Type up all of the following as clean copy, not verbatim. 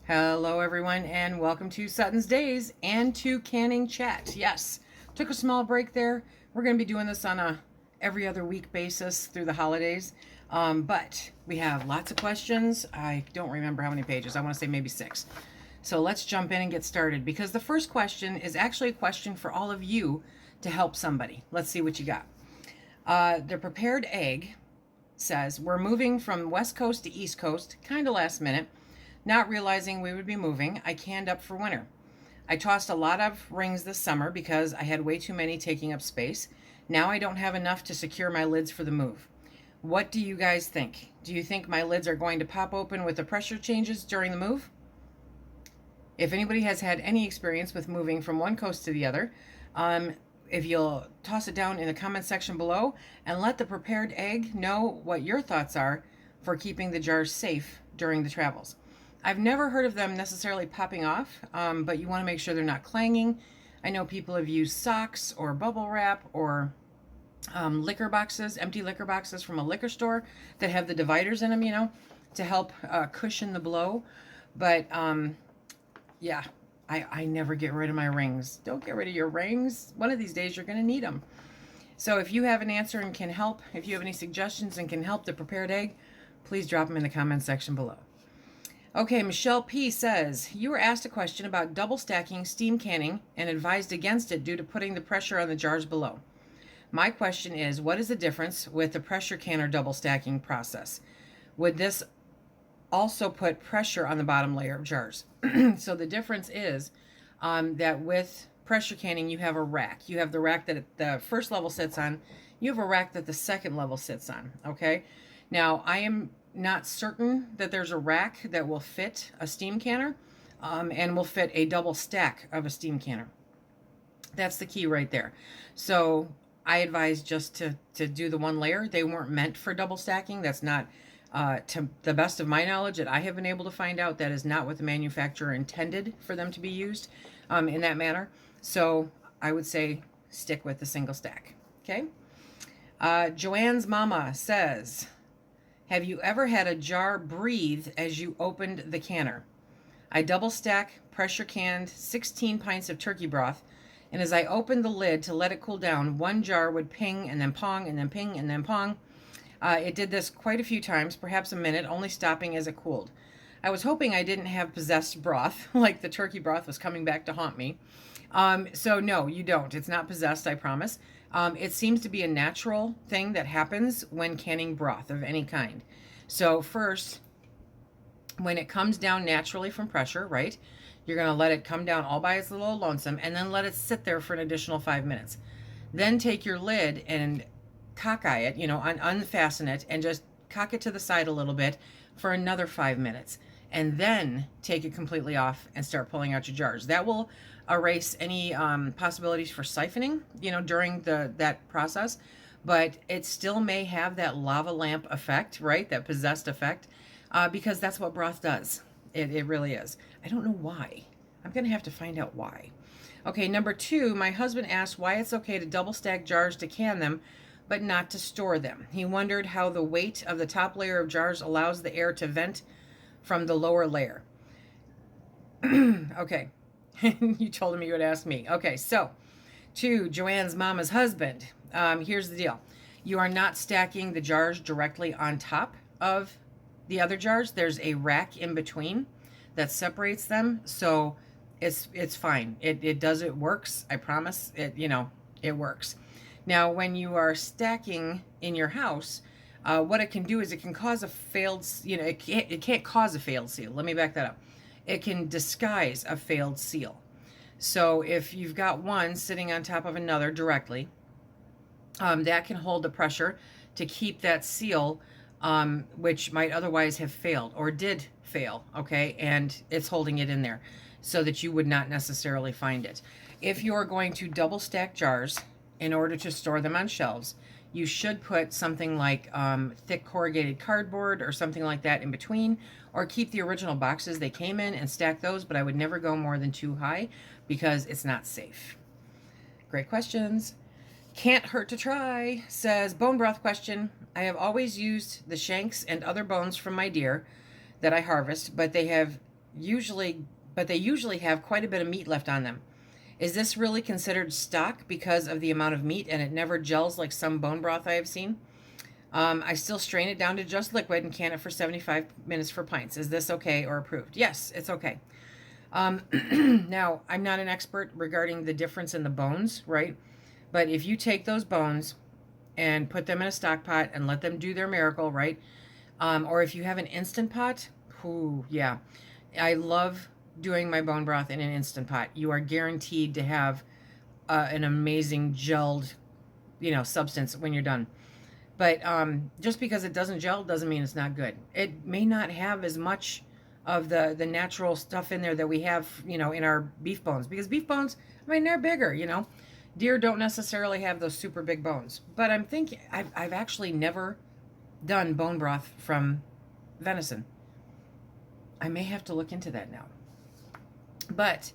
Hello, everyone, and welcome to SuttonsDaze and to Canning Chat. Yes, took a small break there. We're going to be doing this on a every other week basis through the holidays, but we have lots of questions. I don't remember how many pages. I want to say maybe 6. So let's jump in and get started because the first question is actually a question for all of you to help somebody. Let's see what you got. The prepared egg says, we're moving from West Coast to East Coast, kind of last minute. Not realizing we would be moving, I canned up for winter. I tossed a lot of rings this summer because I had way too many taking up space. Now I don't have enough to secure my lids for the move. What do you guys think? Do you think my lids are going to pop open with the pressure changes during the move? If anybody has had any experience with moving from one coast to the other, if you'll toss it down in the comment section below and let the prepared egg know what your thoughts are for keeping the jars safe during the travels. I've never heard of them necessarily popping off, but you want to make sure they're not clanging. I know people have used socks or bubble wrap or liquor boxes, empty liquor boxes from a liquor store that have the dividers in them, to help cushion the blow. But yeah, I never get rid of my rings. Don't get rid of your rings. One of these days you're going to need them. So if you have an answer and can help, if you have any suggestions and can help the prepared egg, please drop them in the comment section below. Okay, Michelle P. says, you were asked a question about double stacking steam canning and advised against it due to putting the pressure on the jars below. My question is, what is the difference with the pressure canner double stacking process? Would this also put pressure on the bottom layer of jars? So the difference is that with pressure canning, you have a rack. You have the rack that the first level sits on. You have a rack that the second level sits on, okay? Now, I am not certain that there's a rack that will fit a steam canner and will fit a double stack of a steam canner. That's the key right there. So I advise just to do the one layer. They weren't meant for double stacking. That's not, to the best of my knowledge that I have been able to find out, that is not what the manufacturer intended for them to be used in that manner. So I would say stick with the single stack. Okay. Joanne's mama says, have you ever had a jar breathe as you opened the canner? I double stack pressure canned 16 pints of turkey broth, and as I opened the lid to let it cool down, one jar would ping and then pong and then ping and then pong. It did this quite a few times, perhaps a minute, only stopping as it cooled. I was hoping I didn't have possessed broth, like the turkey broth was coming back to haunt me. So no, you don't. It's not possessed, I promise. It seems to be a natural thing that happens when canning broth of any kind. So first, when it comes down naturally from pressure, right, you're going to let it come down all by its little lonesome and then let it sit there for an additional 5 minutes. Then take your lid and cockeye it, unfasten it and just cock it to the side a little bit for another 5 minutes. And then take it completely off and start pulling out your jars. That will erase any possibilities for siphoning, during that process. But it still may have that lava lamp effect, right? That possessed effect, because that's what broth does. It really is. I don't know why. I'm going to have to find out why. Okay, number 2, my husband asked why it's okay to double stack jars to can them, but not to store them. He wondered how the weight of the top layer of jars allows the air to vent from the lower layer. Okay. You told him you would ask me. Okay, so to Joanne's mama's husband, here's the deal. You are not stacking the jars directly on top of the other jars. There's a rack in between that separates them. So it's fine. It works. I promise it works. Now, when you are stacking in your house, what it can do is it can cause a failed, it can't cause a failed seal. Let me back that up. It can disguise a failed seal. So if you've got one sitting on top of another directly, that can hold the pressure to keep that seal, which might otherwise have failed or did fail, okay? And it's holding it in there so that you would not necessarily find it. If you're going to double stack jars in order to store them on shelves, you should put something like thick corrugated cardboard or something like that in between, or keep the original boxes they came in and stack those, but I would never go more than 2 high because it's not safe. Great questions. Can't hurt to try, says bone broth question. I have always used the shanks and other bones from my deer that I harvest, but they have but they usually have quite a bit of meat left on them. Is this really considered stock because of the amount of meat and it never gels like some bone broth I have seen? I still strain it down to just liquid and can it for 75 minutes for pints. Is this okay or approved? Yes, it's okay. Now, I'm not an expert regarding the difference in the bones, right? But if you take those bones and put them in a stock pot and let them do their miracle, right? Or if you have an instant pot, ooh, yeah. I love doing my bone broth in an instant pot. You are guaranteed to have an amazing gelled, substance when you're done. But just because it doesn't gel doesn't mean it's not good. It may not have as much of the natural stuff in there that we have, in our beef bones. Because beef bones, I mean, they're bigger, Deer don't necessarily have those super big bones. But I'm thinking, I've actually never done bone broth from venison. I may have to look into that now. But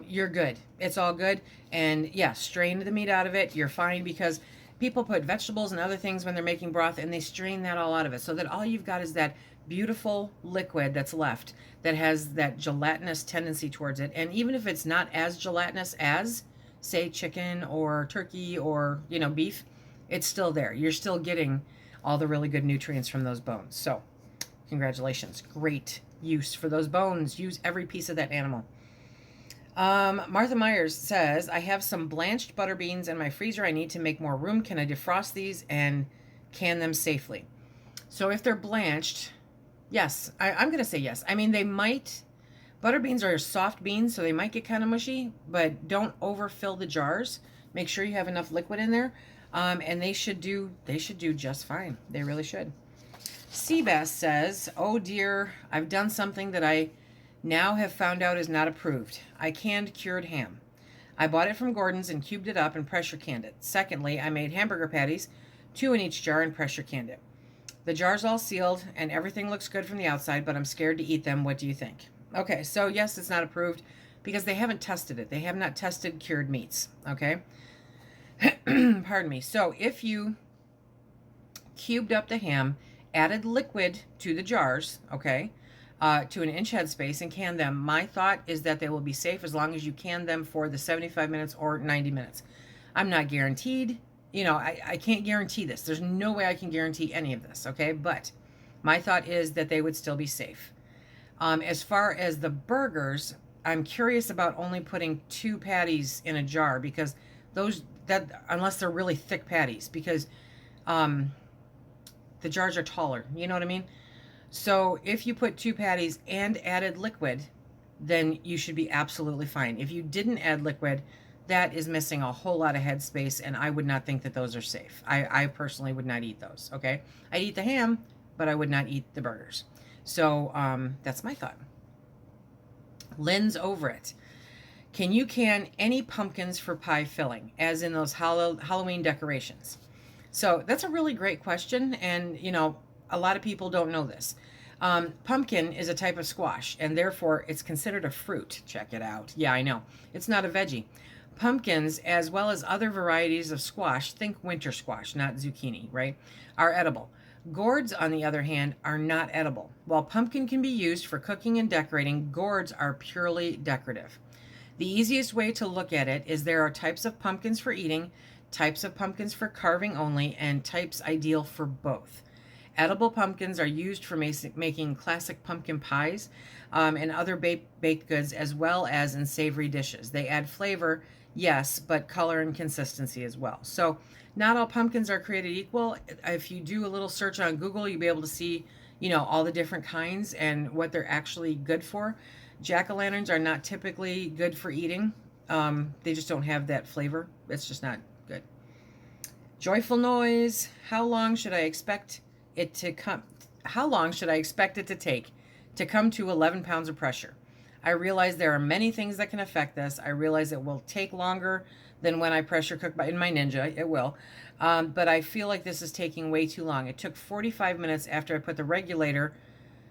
you're good. It's all good. And yeah, strain the meat out of it. You're fine, because people put vegetables and other things when they're making broth and they strain that all out of it, so that all you've got is that beautiful liquid that's left that has that gelatinous tendency towards it. And even if it's not as gelatinous as, say, chicken or turkey or, beef, it's still there. You're still getting all the really good nutrients from those bones. So congratulations. Great use for those bones. Use every piece of that animal. Martha Myers says, I have some blanched butter beans in my freezer. I need to make more room. Can I defrost these and can them safely? So if they're blanched, yes, I'm going to say yes. I mean, they might, butter beans are soft beans, so they might get kind of mushy, but don't overfill the jars. Make sure you have enough liquid in there. And they should do just fine. They really should. Seabass says, oh dear, I've done something that I now have found out is not approved. I canned cured ham. I bought it from Gordon's and cubed it up and pressure canned it. Secondly, I made hamburger patties, 2 in each jar, and pressure canned it. The jar's all sealed and everything looks good from the outside, but I'm scared to eat them. What do you think? Okay, so yes, it's not approved because they haven't tested it. They have not tested cured meats, okay? Pardon me. So if you cubed up the ham, added liquid to the jars, okay, to an inch headspace and can them, my thought is that they will be safe as long as you can them for the 75 minutes or 90 minutes. I'm not guaranteed, I can't guarantee this. There's no way I can guarantee any of this, okay? But my thought is that they would still be safe. As far as the burgers, I'm curious about only putting 2 patties in a jar, because unless they're really thick patties, because the jars are taller, you know what I mean? So if you put 2 patties and added liquid, then you should be absolutely fine. If you didn't add liquid, that is missing a whole lot of headspace, and I would not think that those are safe. I personally would not eat those, okay? I'd eat the ham, but I would not eat the burgers. So that's my thought. Lynn's over it. Can you can any pumpkins for pie filling, as in those Halloween decorations? So that's a really great question, and a lot of people don't know this. Pumpkin is a type of squash, and therefore it's considered a fruit. Check it out. Yeah, I know. It's not a veggie. Pumpkins, as well as other varieties of squash, think winter squash, not zucchini, right, are edible. Gourds, on the other hand, are not edible. While pumpkin can be used for cooking and decorating, gourds are purely decorative. The easiest way to look at it is there are types of pumpkins for eating, types of pumpkins for carving only, and types ideal for both. Edible pumpkins are used for making classic pumpkin pies and other baked goods, as well as in savory dishes. They add flavor, yes, but color and consistency as well. So not all pumpkins are created equal. If you do a little search on Google, you'll be able to see, all the different kinds and what they're actually good for. Jack-o'-lanterns are not typically good for eating. They just don't have that flavor. It's just not good. Joyful Noise. How long should I expect it to take to come to 11 pounds of pressure? I realize there are many things that can affect this. I realize it will take longer than when I pressure cook in my Ninja. It will. But I feel like this is taking way too long. It took 45 minutes after I put the regulator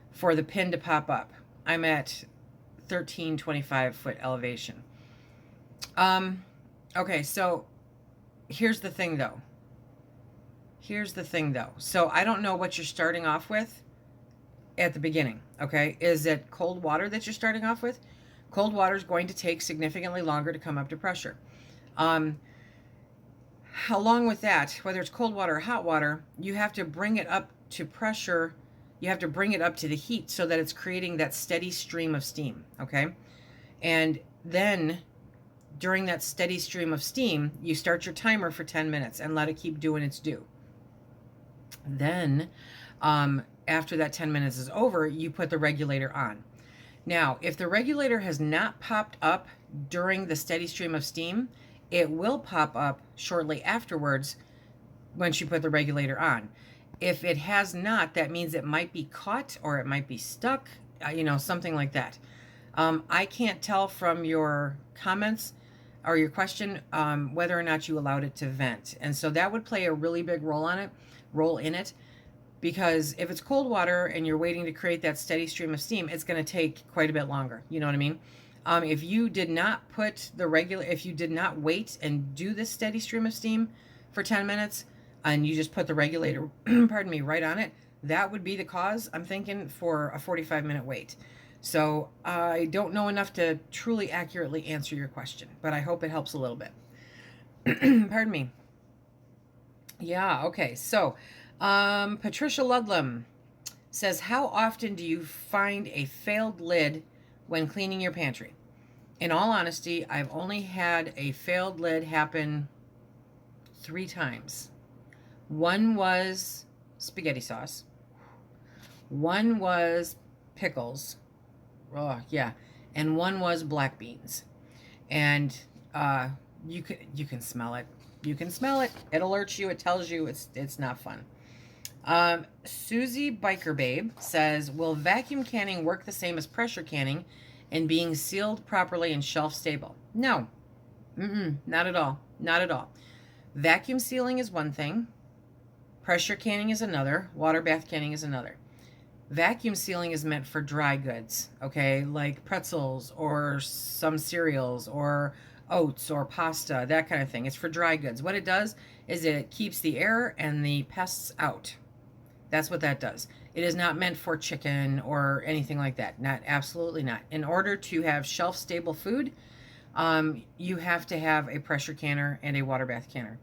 for the pin to pop up. I'm at 1325 foot elevation. Okay, so here's the thing though. So I don't know what you're starting off with. at the beginning, okay? Is it cold water that you're starting off with? Cold water is going to take significantly longer to come up to pressure. Along with that, whether it's cold water or hot water, you have to bring it up to pressure. You have to bring it up to the heat so that it's creating that steady stream of steam, okay? And then during that steady stream of steam, you start your timer for 10 minutes and let it keep doing its due. Then, after that 10 minutes is over, you put the regulator on. Now, if the regulator has not popped up during the steady stream of steam, it will pop up shortly afterwards once you put the regulator on. If it has not, that means it might be caught or it might be stuck, something like that. I can't tell from your comments or your question whether or not you allowed it to vent. And so that would play a really big role in it, because if it's cold water and you're waiting to create that steady stream of steam, it's going to take quite a bit longer. You know what I mean? If you did not if you did not wait and do this steady stream of steam for 10 minutes and you just put the regulator, pardon me, right on it, that would be the cause, I'm thinking, for a 45-minute wait. So I don't know enough to truly accurately answer your question, but I hope it helps a little bit. Pardon me. Yeah, okay. So Patricia Ludlam says, how often do you find a failed lid when cleaning your pantry? In all honesty, I've only had a failed lid happen 3 times. One was spaghetti sauce. One was pickles. Oh, yeah. And one was black beans. And you can smell it. You can smell it. It alerts you. It tells you it's not fun. Susie Biker Babe says, will vacuum canning work the same as pressure canning and being sealed properly and shelf stable? No. Not at all. Not at all. Vacuum sealing is one thing. Pressure canning is another. Water bath canning is another. Vacuum sealing is meant for dry goods, okay? Like pretzels or some cereals or oats or pasta, that kind of thing. It's for dry goods. What it does is it keeps the air and the pests out. That's what that does. It is not meant for chicken or anything like that. Absolutely not. In order to have shelf-stable food, you have to have a pressure canner and a water bath canner.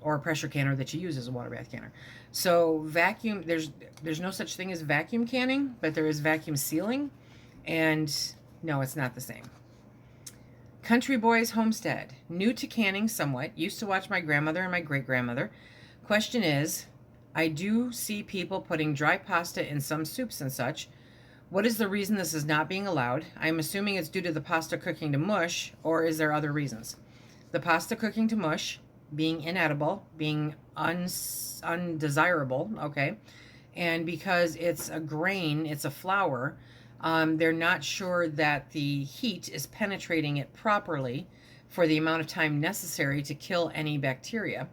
Or a pressure canner that you use as a water bath canner. So vacuum, there's no such thing as vacuum canning, but there is vacuum sealing, and no, it's not the same. Country Boys Homestead, new to canning somewhat, used to watch my grandmother and my great-grandmother. Question is, I do see people putting dry pasta in some soups and such. What is the reason this is not being allowed? I'm assuming it's due to the pasta cooking to mush, or is there other reasons? The pasta cooking to mush, being inedible, being undesirable, okay? And because it's a grain, it's a flour, they're not sure that the heat is penetrating it properly for the amount of time necessary to kill any bacteria,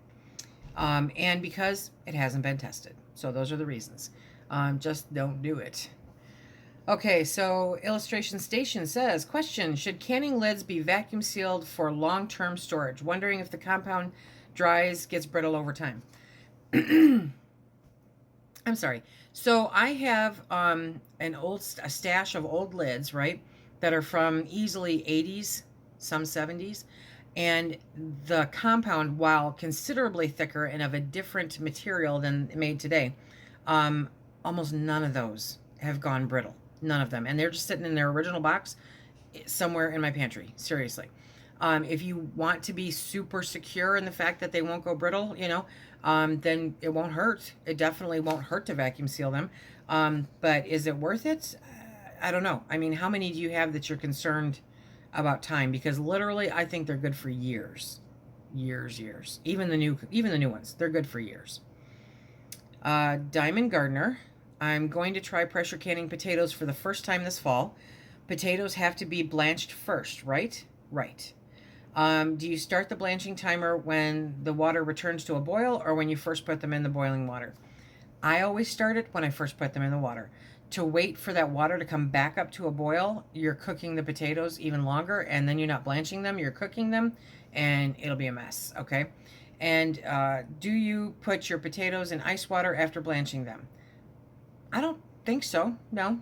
and because it hasn't been tested. So those are the reasons. Just don't do it. Okay, so Illustration Station says, question, should canning lids be vacuum sealed for long-term storage? Wondering if the compound dries, gets brittle over time. I'm sorry. So I have a stash of old lids, right, that are from easily 80s, some 70s. And the compound, while considerably thicker and of a different material than made today, almost none of those have gone brittle. None of them. And they're just sitting in their original box somewhere in my pantry. Seriously. If you want to be super secure in the fact that they won't go brittle, then it won't hurt. It definitely won't hurt to vacuum seal them. But is it worth it? I don't know. I mean, how many do you have that you're concerned about time? Because literally, I think they're good for years. Years. Even the new ones, they're good for years. Diamond Gardener, I'm going to try pressure canning potatoes for the first time this fall. Potatoes have to be blanched first, right? Right. Do you start the blanching timer when the water returns to a boil or when you first put them in the boiling water? I always start it when I first put them in the water. To wait for that water to come back up to a boil, you're cooking the potatoes even longer, and then you're not blanching them, you're cooking them, and it'll be a mess, okay? And do you put your potatoes in ice water after blanching them? I don't think so. No.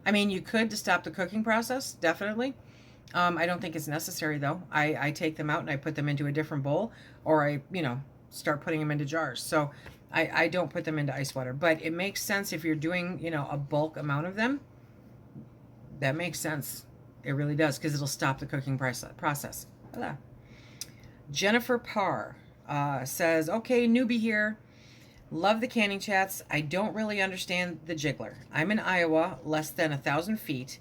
I mean, you could to stop the cooking process, definitely. I don't think it's necessary though. I take them out and I put them into a different bowl, or I, start putting them into jars. So I don't put them into ice water. But it makes sense if you're doing, a bulk amount of them. That makes sense. It really does, because it'll stop the cooking process. Blah. Jennifer Parr says, okay, newbie here. Love the canning chats. I don't really understand the jiggler. I'm in Iowa, less than 1,000 feet.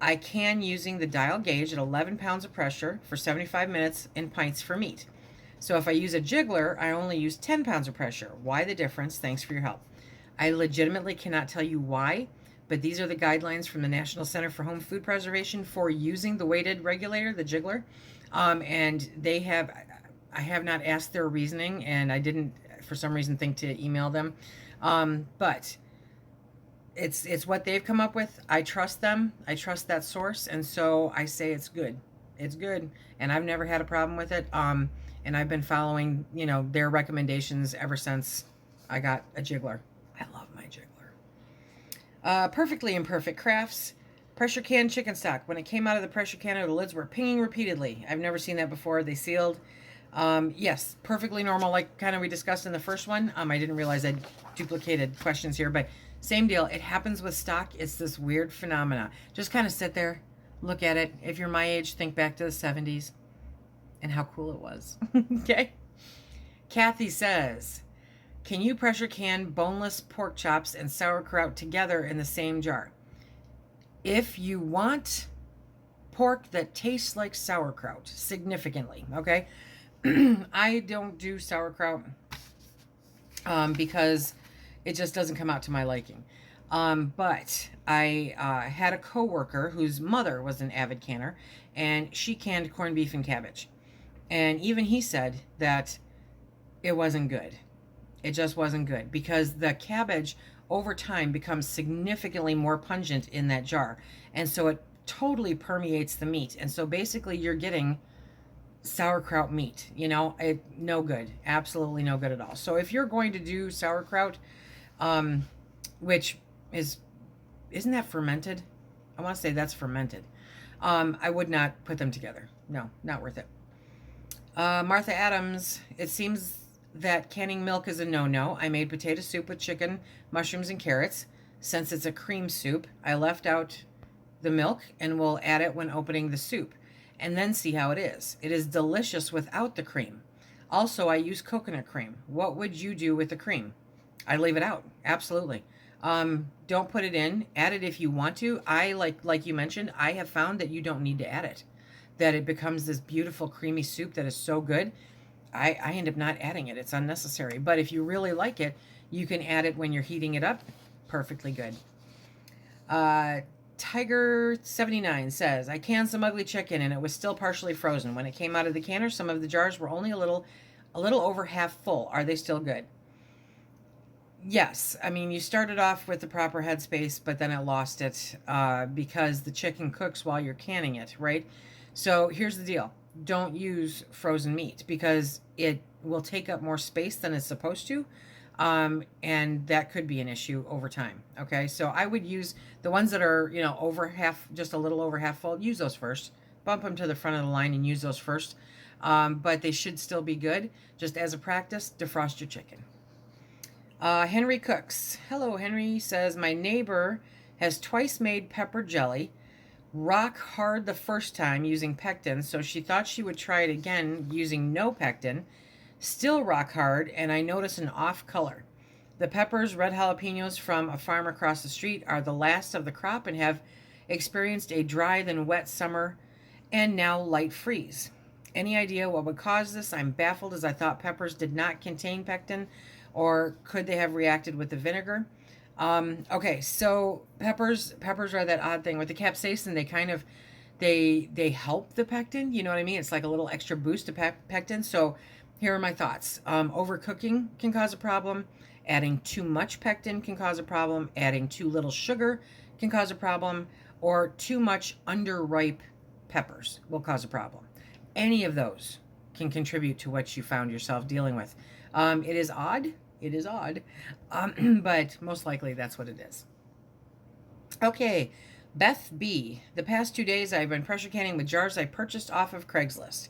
I can using the dial gauge at 11 pounds of pressure for 75 minutes in pints for meat. So if I use a jiggler, I only use 10 pounds of pressure. Why the difference? Thanks for your help. I legitimately cannot tell you why, but these are the guidelines from the National Center for Home Food Preservation for using the weighted regulator, the jiggler. And I have not asked their reasoning, and I didn't, for some reason, think to email them. But it's what they've come up with. I trust them. I trust that source, and so I say it's good. It's good, and I've never had a problem with it. And I've been following, their recommendations ever since I got a jiggler. I love my jiggler. Perfectly Imperfect Crafts. Pressure can chicken stock. When it came out of the pressure canner, the lids were pinging repeatedly. I've never seen that before. They sealed. Yes, perfectly normal, like kind of we discussed in the first one. I didn't realize I duplicated questions here, but same deal. It happens with stock. It's this weird phenomena. Just kind of sit there, look at it. If you're my age, think back to the 70s and how cool it was. Okay. Kathy says, can you pressure can boneless pork chops and sauerkraut together in the same jar? If you want pork that tastes like sauerkraut significantly, okay? I don't do sauerkraut because it just doesn't come out to my liking. But I had a coworker whose mother was an avid canner, and she canned corned beef and cabbage. And even he said that it wasn't good. It just wasn't good, because the cabbage over time becomes significantly more pungent in that jar. And so it totally permeates the meat. And so basically you're getting sauerkraut meat, no good, absolutely no good at all. So if you're going to do sauerkraut, which isn't that fermented? I want to say that's fermented. I would not put them together. No, not worth it. Martha Adams, it seems that canning milk is a no-no. I made potato soup with chicken, mushrooms, and carrots. Since it's a cream soup, I left out the milk and will add it when opening the soup, and then see how it is. It is delicious without the cream. Also, I use coconut cream. What would you do with the cream? I leave it out. Absolutely. Don't put it in. Add it if you want to. I like you mentioned, I have found that you don't need to add it. That it becomes this beautiful creamy soup that is so good. I end up not adding it. It's unnecessary. But if you really like it, you can add it when you're heating it up. Perfectly good. Tiger79 says, I canned some ugly chicken and it was still partially frozen. When it came out of the canner, some of the jars were only a little over half full. Are they still good? Yes. I mean, you started off with the proper headspace, but then it lost it because the chicken cooks while you're canning it, right? So here's the deal. Don't use frozen meat because it will take up more space than it's supposed to. And that could be an issue over time. Okay. So I would use the ones that are, over half, just a little over half full. Use those first. Bump them to the front of the line and use those first. But they should still be good. Just as a practice, defrost your chicken. Henry Cooks. Hello, Henry says, my neighbor has twice made pepper jelly. Rock hard the first time using pectin, so she thought she would try it again using no pectin. Still rock hard, and I notice an off color. The peppers, red jalapenos from a farm across the street, are the last of the crop and have experienced a dry then wet summer and now light freeze. Any idea what would cause this? I'm baffled, as I thought peppers did not contain pectin, or could they have reacted with the vinegar? Okay, so peppers are that odd thing with the capsaicin. They kind of, they help the pectin. You know what I mean? It's like a little extra boost to pectin. So here are my thoughts. Overcooking can cause a problem. Adding too much pectin can cause a problem. Adding too little sugar can cause a problem. Or too much underripe peppers will cause a problem. Any of those can contribute to what you found yourself dealing with. It is odd. It is odd, but most likely that's what it is. Okay, Beth B. The past 2 days I've been pressure canning with jars I purchased off of Craigslist.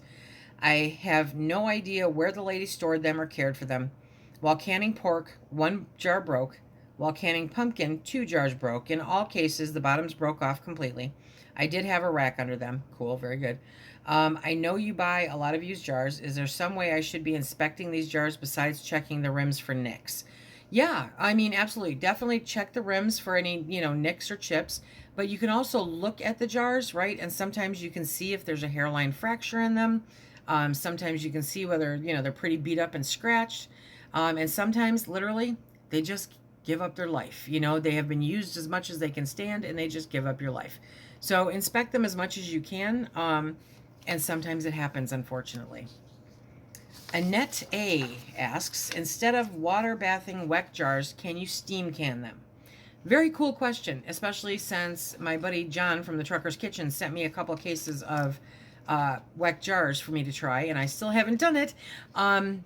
I have no idea where the lady stored them or cared for them. While canning pork, 1 jar broke. While canning pumpkin, 2 jars broke. In all cases, the bottoms broke off completely. I did have a rack under them. Cool, very good. I know you buy a lot of used jars. Is there some way I should be inspecting these jars besides checking the rims for nicks? Yeah, I mean, absolutely. Definitely check the rims for any, nicks or chips. But you can also look at the jars, right? And sometimes you can see if there's a hairline fracture in them. Sometimes you can see whether, they're pretty beat up and scratched. And sometimes, literally, they just give up their life. They have been used as much as they can stand, and they just give up your life. So inspect them as much as you can. And sometimes it happens, unfortunately. Annette A. asks, instead of water bathing WEC jars, can you steam can them? Very cool question, especially since my buddy John from the Trucker's Kitchen sent me a couple cases of WEC jars for me to try, and I still haven't done it. I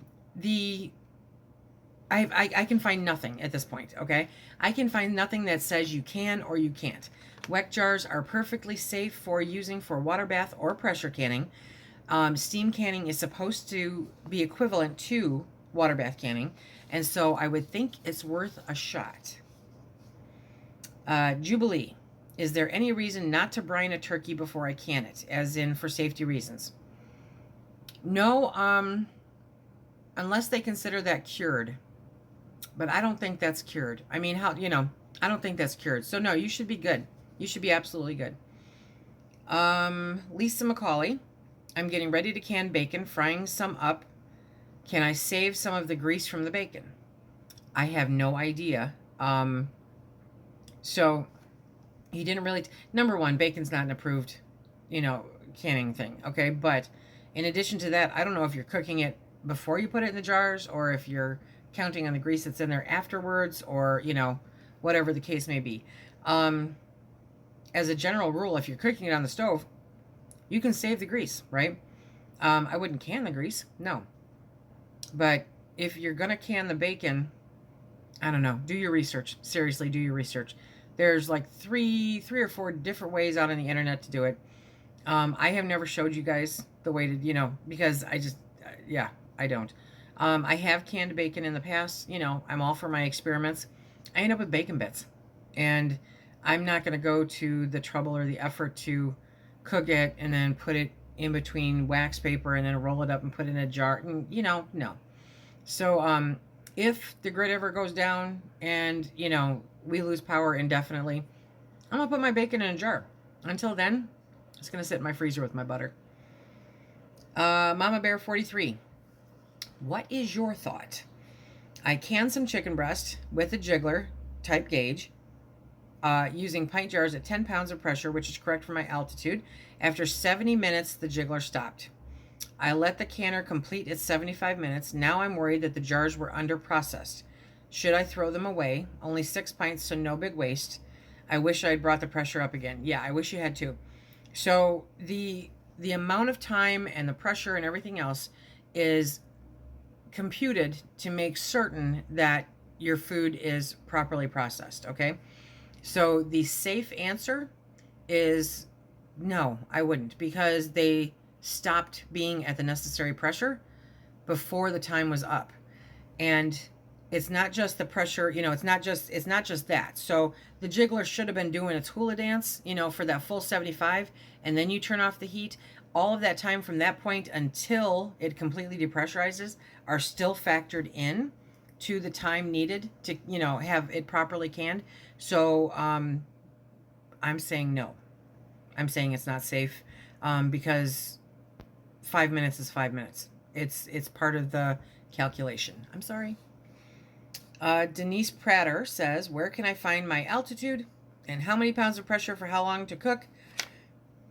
can find nothing at this point, okay? I can find nothing that says you can or you can't. WEC jars are perfectly safe for using for water bath or pressure canning. Steam canning is supposed to be equivalent to water bath canning, and so I would think it's worth a shot. Jubilee, is there any reason not to brine a turkey before I can it, as in for safety reasons? No, unless they consider that cured, but I don't think that's cured. I mean, I don't think that's cured. So no, you should be good. You should be absolutely good. Lisa McCauley, I'm getting ready to can bacon, frying some up. Can I save some of the grease from the bacon? I have no idea. So he didn't really, number one, bacon's not an approved, canning thing. Okay. But in addition to that, I don't know if you're cooking it before you put it in the jars, or if you're counting on the grease that's in there afterwards, or, whatever the case may be. As a general rule, if you're cooking it on the stove, you can save the grease, right? I wouldn't can the grease, no. But if you're going to can the bacon, I don't know, do your research. Seriously, do your research. There's like three or four different ways out on the internet to do it. I have never showed you guys the way to, because I don't. I have canned bacon in the past. I'm all for my experiments. I end up with bacon bits. And I'm not going to go to the trouble or the effort to cook it and then put it in between wax paper and then roll it up and put it in a jar. No. So if the grid ever goes down and, we lose power indefinitely, I'm going to put my bacon in a jar. Until then, it's going to sit in my freezer with my butter. Mama Bear 43. What is your thought? I canned some chicken breast with a Jiggler type gauge, using pint jars at 10 pounds of pressure, which is correct for my altitude. After 70 minutes, the Jiggler stopped. I let the canner complete its 75 minutes. Now I'm worried that the jars were under-processed. Should I throw them away? Only 6 pints, so no big waste. I wish I had brought the pressure up again. Yeah, I wish you had too. So the amount of time and the pressure and everything else is computed to make certain that your food is properly processed, okay? So the safe answer is no, I wouldn't, because they stopped being at the necessary pressure before the time was up. And it's not just the pressure, it's not just that. So the Jiggler should have been doing its hula dance, for that full 75, and then you turn off the heat. All of that time from that point until it completely depressurizes are still factored in to the time needed to, have it properly canned. So I'm saying no. I'm saying it's not safe, because 5 minutes is 5 minutes. It's part of the calculation. I'm sorry. Denise Prater says, where can I find my altitude and how many pounds of pressure for how long to cook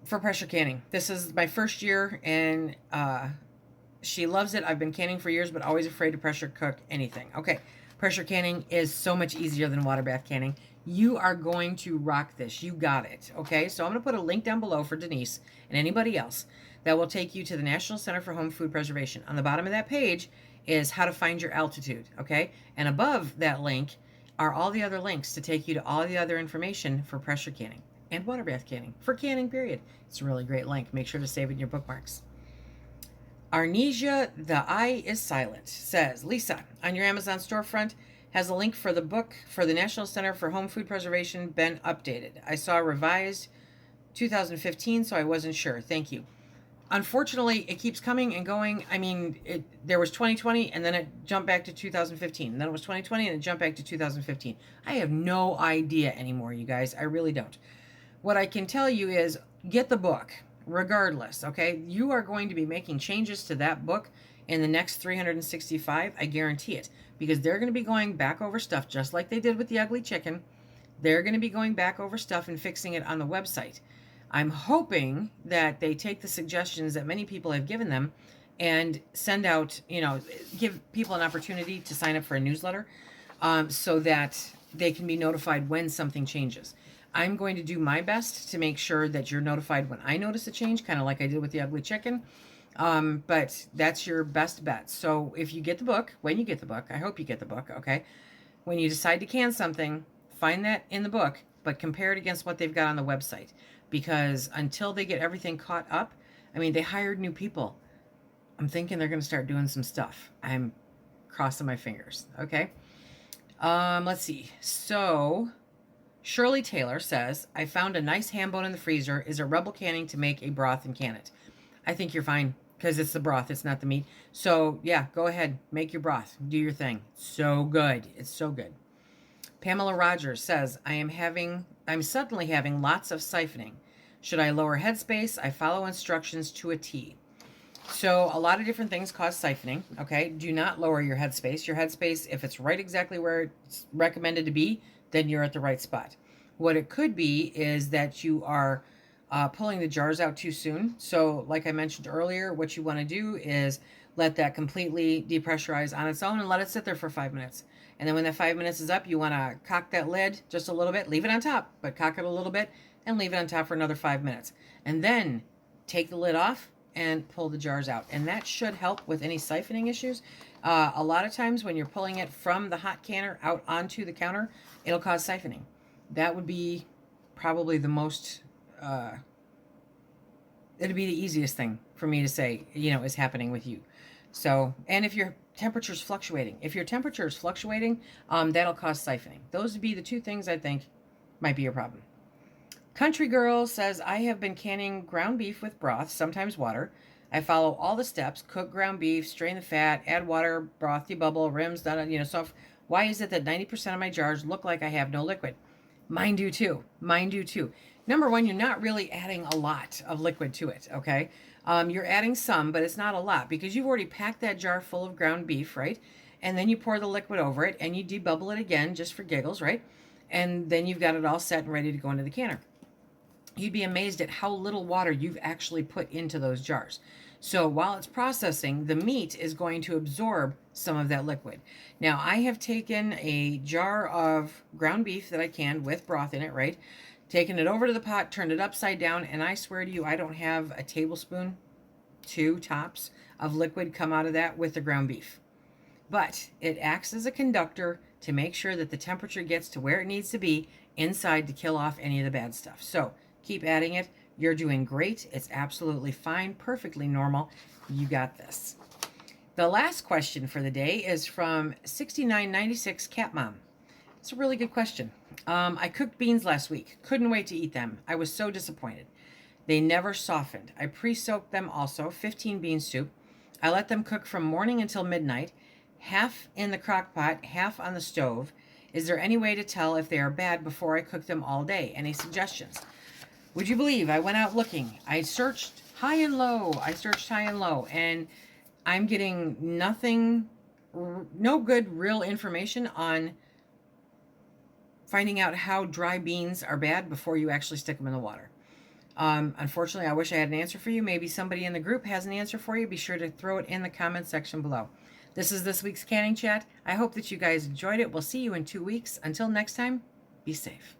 for pressure canning? This is my first year, and she loves it. I've been canning for years, but always afraid to pressure cook anything. Okay, pressure canning is so much easier than water bath canning. You are going to rock this. You got it. Okay, so I'm going to put a link down below for Denise and anybody else that will take you to the National Center for Home Food Preservation. On the bottom of that page, is how to find your altitude, okay? And above that link are all the other links to take you to all the other information for pressure canning and water bath canning, for canning, period. It's a really great link. Make sure to save it in your bookmarks. Arnesia, the I is silent, says, Lisa, on your Amazon storefront, has a link for the book for the National Center for Home Food Preservation been updated? I saw revised 2015, so I wasn't sure. Thank you. Unfortunately, it keeps coming and going. I mean, there was 2020 and then it jumped back to 2015. And then it was 2020 and it jumped back to 2015. I have no idea anymore, you guys. I really don't. What I can tell you is get the book regardless, okay? You are going to be making changes to that book in the next 365. I guarantee it, because they're going to be going back over stuff just like they did with the ugly chicken. They're going to be going back over stuff and fixing it on the website. I'm hoping that they take the suggestions that many people have given them and send out, give people an opportunity to sign up for a newsletter so that they can be notified when something changes. I'm going to do my best to make sure that you're notified when I notice a change, kind of like I did with the ugly chicken. But that's your best bet. So if you get the book, when you get the book, I hope you get the book, okay? When you decide to can something, find that in the book, but compare it against what they've got on the website. Because until they get everything caught up, I mean, they hired new people. I'm thinking they're going to start doing some stuff. I'm crossing my fingers, okay? Let's see. So Shirley Taylor says, I found a nice ham bone in the freezer. Is it rebel canning to make a broth and can it? I think you're fine because it's the broth. It's not the meat. So yeah, go ahead. Make your broth. Do your thing. So good. It's so good. Pamela Rogers says, I'm suddenly having lots of siphoning. Should I lower headspace? I follow instructions to a T. So a lot of different things cause siphoning, okay? Do not lower your headspace. Your headspace, if it's right exactly where it's recommended to be, then you're at the right spot. What it could be is that you are pulling the jars out too soon. So like I mentioned earlier, what you want to do is let that completely depressurize on its own and let it sit there for 5 minutes. And then when that 5 minutes is up, you want to cock that lid just a little bit, leave it on top, but cock it a little bit and leave it on top for another 5 minutes. And then take the lid off and pull the jars out. And that should help with any siphoning issues. A lot of times when you're pulling it from the hot canner out onto the counter, it'll cause siphoning. That would be probably the most, it'd be the easiest thing for me to say, is happening with you. So, and if your temperature is fluctuating, that'll cause siphoning. Those would be the two things I think might be your problem. Country Girl says, I have been canning ground beef with broth, sometimes water. I follow all the steps: cook ground beef, strain the fat, add water, broth, debubble, rims, so why is it that 90% of my jars look like I have no liquid? Mine do too. Number one, you're not really adding a lot of liquid to it, okay? You're adding some, but it's not a lot because you've already packed that jar full of ground beef, right? And then you pour the liquid over it and you debubble it again just for giggles, right? And then you've got it all set and ready to go into the canner. You'd be amazed at how little water you've actually put into those jars. So while it's processing, the meat is going to absorb some of that liquid. Now, I have taken a jar of ground beef that I canned with broth in it, right? Taken it over to the pot, turned it upside down, and I swear to you, I don't have a tablespoon, 2 tops, of liquid come out of that with the ground beef. But it acts as a conductor to make sure that the temperature gets to where it needs to be inside to kill off any of the bad stuff. So keep adding it. You're doing great. It's absolutely fine, perfectly normal. You got this. The last question for the day is from 6996 Cat Mom. It's a really good question. I cooked beans last week. Couldn't wait to eat them. I was so disappointed. They never softened. I pre-soaked them also, 15 bean soup. I let them cook from morning until midnight, half in the crock pot, half on the stove. Is there any way to tell if they are bad before I cook them all day? Any suggestions? Would you believe I went out looking? I searched high and low. And I'm getting nothing, no good real information on finding out how dry beans are bad before you actually stick them in the water. Unfortunately, I wish I had an answer for you. Maybe somebody in the group has an answer for you. Be sure to throw it in the comment section below. This is this week's Canning Chat. I hope that you guys enjoyed it. We'll see you in 2 weeks. Until next time, be safe.